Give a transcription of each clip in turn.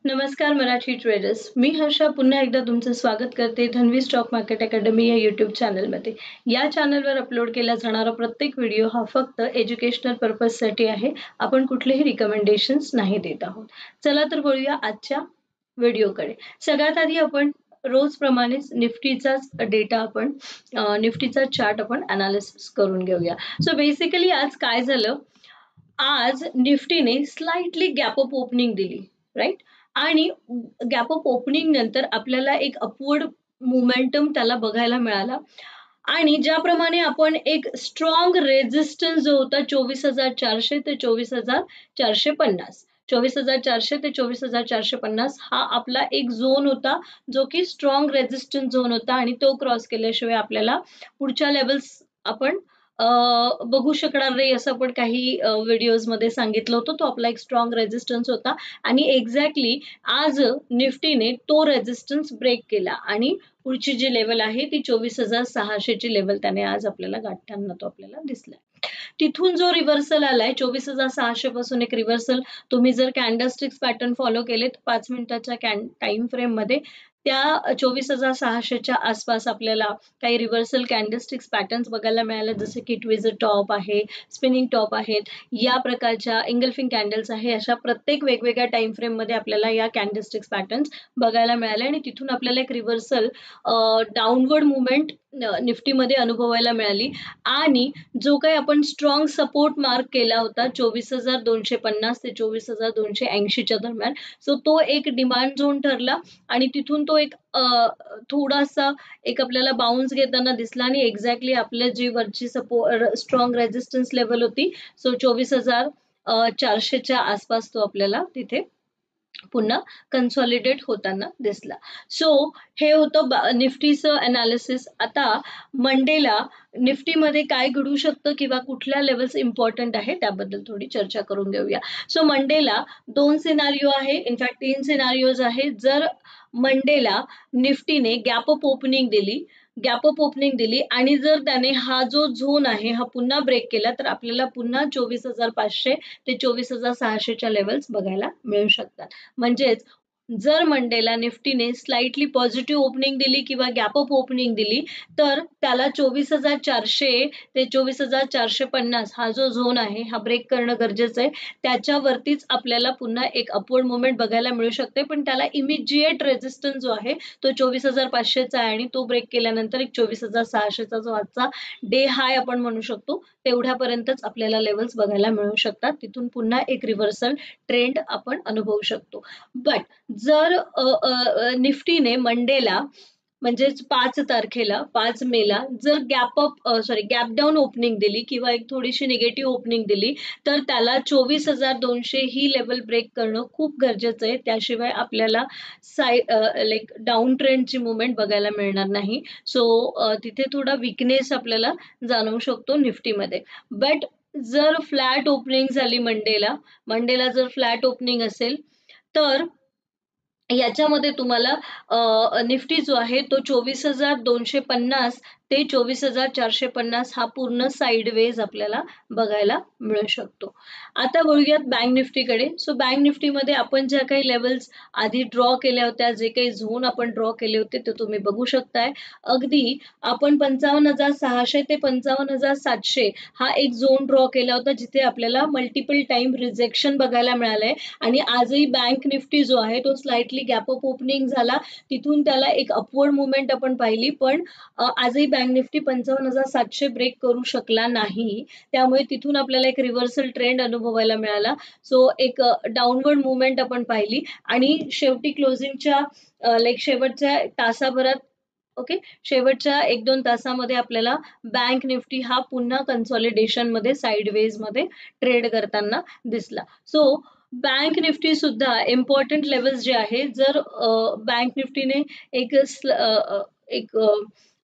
नमस्कार मराठी ट्रेडर्स. मी हर्षा पुन्हा एकदा तुमचं स्वागत करते धन्वी स्टॉक मार्केट अकॅडमी या यूट्यूब चॅनलमध्ये. या चॅनलवर अपलोड केला जाणारा प्रत्येक व्हिडिओ हा फक्त एज्युकेशनल पर्पजसाठी आहे. आपण कुठलेही रिकमेंडेशन्स नाही देत आहोत. चला तर वळूया आजच्या व्हिडिओकडे. सगळ्यात आधी आपण रोजप्रमाणेच निफ्टीचाच डेटा आपण निफ्टीचा चार्ट आपण अनालिसिस करून घेऊया. सो बेसिकली आज काय झालं, आज निफ्टीने स्लाइटली गॅप अप ओपनिंग दिली, राईट. आणि गॅप अप ओपनिंग नंतर आपल्याला एक अपवर्ड मोमेंटम त्याला बघायला मिळाला. आणि ज्याप्रमाणे आपण एक स्ट्रॉंग रेजिस्टन्स जो होता 24,400 ते 24,450, 24,400 ते 24,450 हा आपला एक झोन होता, जो की स्ट्रॉंग रेजिस्टन्स झोन होता. आणि तो क्रॉस केल्याशिवाय आपल्याला पुढच्या लेवल्स आपण बघू शकणार नाही, असं आपण काही व्हिडिओज मध्ये सांगितलं होतं. तो आपला एक स्ट्रॉंग रेजिस्टन्स होता आणि एक्झॅक्टली आज निफ्टीने तो रेजिस्टन्स ब्रेक केला आणि पुढची जी लेवल आहे ती 24,600 ची लेवल त्याने आज आपल्याला गाठताना तो आपल्याला दिसला. तिथून जो रिव्हर्सल आलाय 24,600 पासून एक रिव्हर्सल, तुम्ही जर कॅन्डलस्टिक्स पॅटर्न फॉलो केलेत 5 मिनिटाच्या टाइम फ्रेम मध्ये, त्या 24,600च्या आसपास आपल्याला काही रिव्हर्सल कॅन्डलस्टिक्स पॅटर्न्स बघायला मिळाले, जसे की ट्विझर टॉप आहे, स्पिनिंग टॉप आहेत, या प्रकारच्या इंगल्फिंग कॅन्डल्स आहे. अशा प्रत्येक वेगवेगळ्या टाइम फ्रेम मध्ये आपल्याला या कॅन्डलस्टिक्स पॅटर्न्स बघायला मिळाले आणि तिथून आपल्याला एक रिव्हर्सल डाऊनवर्ड मुवमेंट निफ्टीमध्ये अनुभवायला मिळाली. आणि जो काही आपण स्ट्रॉंग सपोर्ट मार्क केला होता 24,250 ते 24,280च्या दरम्यान, सो तो एक डिमांड झोन ठरला आणि तिथून तो एक थोडासा एक आपल्याला बाउन्स घेताना दिसला आणि एक्झॅक्टली आपल्या जी वरची स्ट्रॉंग रेजिस्टन्स लेवल होती, सो 24,400च्या आसपास तो आपल्याला तिथे पुन्हा कन्सॉलिडेट होताना दिसला. सो हे होतं निफ्टीचं अनालिसिस. आता मंडेला निफ्टीमध्ये काय घडू शकतं किंवा कुठल्या लेवल्स इम्पॉर्टंट आहे त्याबद्दल थोडी चर्चा करून घेऊया. सो मंडेला 2 सिनारिओ आहे, इनफॅक्ट 3 सिनारिओज आहे. जर मंडेला निफ्टीने गॅप अप ओपनिंग दिली आणि जर त्याने हा जो झोन आहे हा पुन्हा ब्रेक केला, तर आपल्याला पुन्हा 24,500 ते 24,600च्या लेवल्स बघायला मिळू शकतात. म्हणजेच जर मंडेला निफ्टीने स्लाइटली पॉझिटिव्ह ओपनिंग दिली किंवा गॅप अप ओपनिंग दिली, तर त्याला 24,400 ते 24,450 हा जो झोन आहे हा ब्रेक करणं गरजेचं आहे. त्याच्यावरतीच आपल्याला पुन्हा एक अपवर्ड मुवमेंट बघायला मिळू शकते, पण त्याला इमिजिएट रेजिस्टन्स जो आहे तो 24,500चा आहे आणि तो ब्रेक केल्यानंतर एक 24,600चा जो आजचा डे हाय आपण म्हणू शकतो तेवढ्यापर्यंतच आपल्याला लेवल्स बघायला मिळू शकतात. तिथून पुन्हा एक रिव्हर्सल ट्रेंड आपण अनुभवू शकतो. बट जर निफ्टीने मंडेला म्हणजेच 5 मेला जर गॅप डाऊन ओपनिंग दिली किंवा एक थोडीशी निगेटिव्ह ओपनिंग दिली, तर त्याला 24,200 ही लेवल ब्रेक करणं खूप गरजेचं आहे. त्याशिवाय आपल्याला लाईक डाऊन ट्रेंडची मुवमेंट बघायला मिळणार नाही. सो तिथे थोडा विकनेस आपल्याला जाणवू शकतो निफ्टीमध्ये. बट जर फ्लॅट ओपनिंग झाली मंडेला जर फ्लॅट ओपनिंग असेल, तर याच्यामध्ये तुम्हाला निफ्टी जो आहे तो 24,250 ते 24,450 हा पूर्ण साईडवेज आपल्याला बघायला मिळू शकतो. आता वळूयात बँक निफ्टीकडे. सो बँक निफ्टीमध्ये आपण ज्या काही लेवल्स आधी ड्रॉ केल्या होत्या, जे काही झोन आपण ड्रॉ केले होते ते तुम्ही बघू शकताय. अगदी आपण 55,600 ते 55,700 हा एक झोन ड्रॉ केला होता, जिथे आपल्याला मल्टिपल टाइम रिजेक्शन बघायला मिळालंय. आणि आजही बँक निफ्टी जो आहे तो स्लाइटली गॅप अप ओपनिंग झाला, तिथून त्याला एक अपवर्ड मुवमेंट आपण पाहिली, पण आजही बँक निफ्टी 55,700 ब्रेक करू शकला नाही. त्यामुळे तिथून आपल्याला एक रिव्हर्सल ट्रेंड अनुभवायला मिळाला. सो एक डाऊनवर्ड मुवमेंट आपण पाहिली आणि शेवटी क्लोजिंगच्या शेवटच्या तासाभरात शेवटच्या 1-2 तासामध्ये आपल्याला बँक निफ्टी हा पुन्हा कन्सॉलिडेशन मध्ये साइडवेज मध्ये ट्रेड करताना दिसला. सो बँक निफ्टी सुद्धा इम्पॉर्टंट लेवल्स जे आहे, जर बँक निफ्टीने एक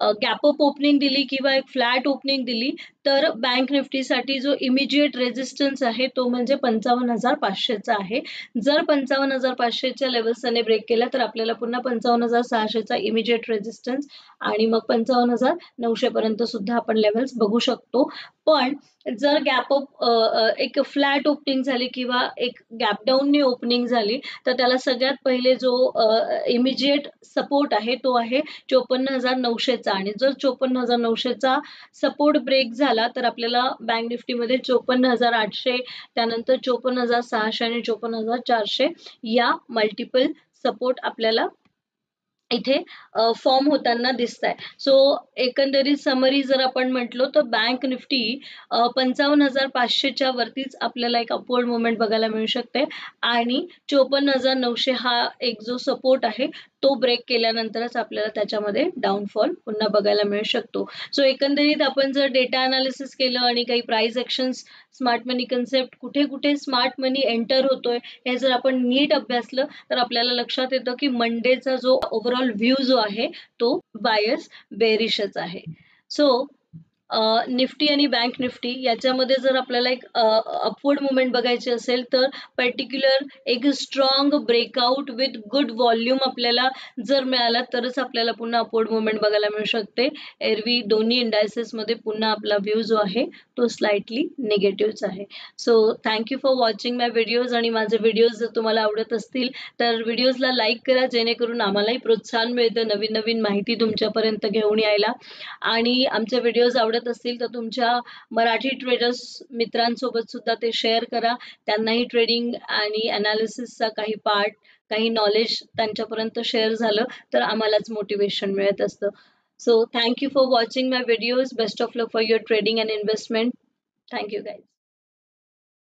गॅप अप ओपनिंग दिली किंवा एक फ्लॅट ओपनिंग दिली, तर बँक निफ्टीसाठी जो इमिजिएट रेजिस्टन्स आहे तो म्हणजे 55,500चा आहे. जर 55,500च्या लेवल्सने ब्रेक केला तर आपल्याला पुन्हा 55,600चा इमिजिएट रेजिस्टन्स आणि मग 55,900 पर्यंत सुद्धा आपण लेवल्स बघू शकतो. पण जर गॅप अप एक फ्लॅट ओपनिंग झाली किंवा एक गॅप डाऊनने ओपनिंग झाली तर त्याला सगळ्यात पहिले जो इमिजिएट सपोर्ट आहे तो आहे 54,900चा आणि जर 54,900चा सपोर्ट ब्रेक झाला तर आपल्याला बँक निफ्टीमध्ये 54,800 त्यानंतर 54,600 आणि 54,400 या मल्टिपल सपोर्ट आपल्याला इथे फॉर्म होताना दिसत आहे. सो एकंदरीत समरी जर आपण म्हटलो तर बँक निफ्टी 55,500च्या वरतीच आपल्याला एक अपवर्ड मुवमेंट बघायला मिळू शकते आणि 54,900 हा एक जो सपोर्ट आहे तो ब्रेक केल्यानंतरच आपल्याला त्याच्यामध्ये डाऊनफॉल पुन्हा बघायला मिळू शकतो. सो एकंदरीत आपण जर डेटा अनालिसिस केलं आणि काही प्राइस ॲक्शन्स स्मार्ट मनी कन्सेप्ट कुठे कुठे स्मार्ट मनी एंटर होतोय हे जर आपण नीट अभ्यासलं तर आपल्याला लक्षात येतं की मंडेचा जो ओव्हरऑल व्ह्यू जो आहे तो बायस बेरिशच आहे. सो निफ्टी आणि बँक निफ्टी याच्यामध्ये जर आपल्याला एक अपवर्ड मुवमेंट बघायची असेल तर पर्टिक्युलर एक strong breakout with good volume आपल्याला जर मिळाला तरच आपल्याला पुन्हा अपवर्ड मुवमेंट बघायला मिळू शकते. एरवी दोन्ही इंडायसेसमध्ये पुन्हा आपला व्ह्यू जो आहे तो स्लाइटली निगेटिव्हच आहे. So thank you for watching my videos आणि माझे व्हिडिओज जर तुम्हाला आवडत असतील तर व्हिडिओजला लाईक करा जेणेकरून आम्हालाही प्रोत्साहन मिळतं नवीन नवीन माहिती तुमच्यापर्यंत घेऊन यायला. आणि आमचे व्हिडिओज आवडत असतील तर तुमच्या मराठी ट्रेडर्स मित्रांसोबत सुद्धा ते शेअर करा. त्यांनाही ट्रेडिंग आणि अनालिसिसचा काही पार्ट काही नॉलेज त्यांच्यापर्यंत शेअर झालं तर आम्हालाच मोटिवेशन मिळत असतं. So thank you for watching my videos. Best of luck for your trading and investment. Thank you guys.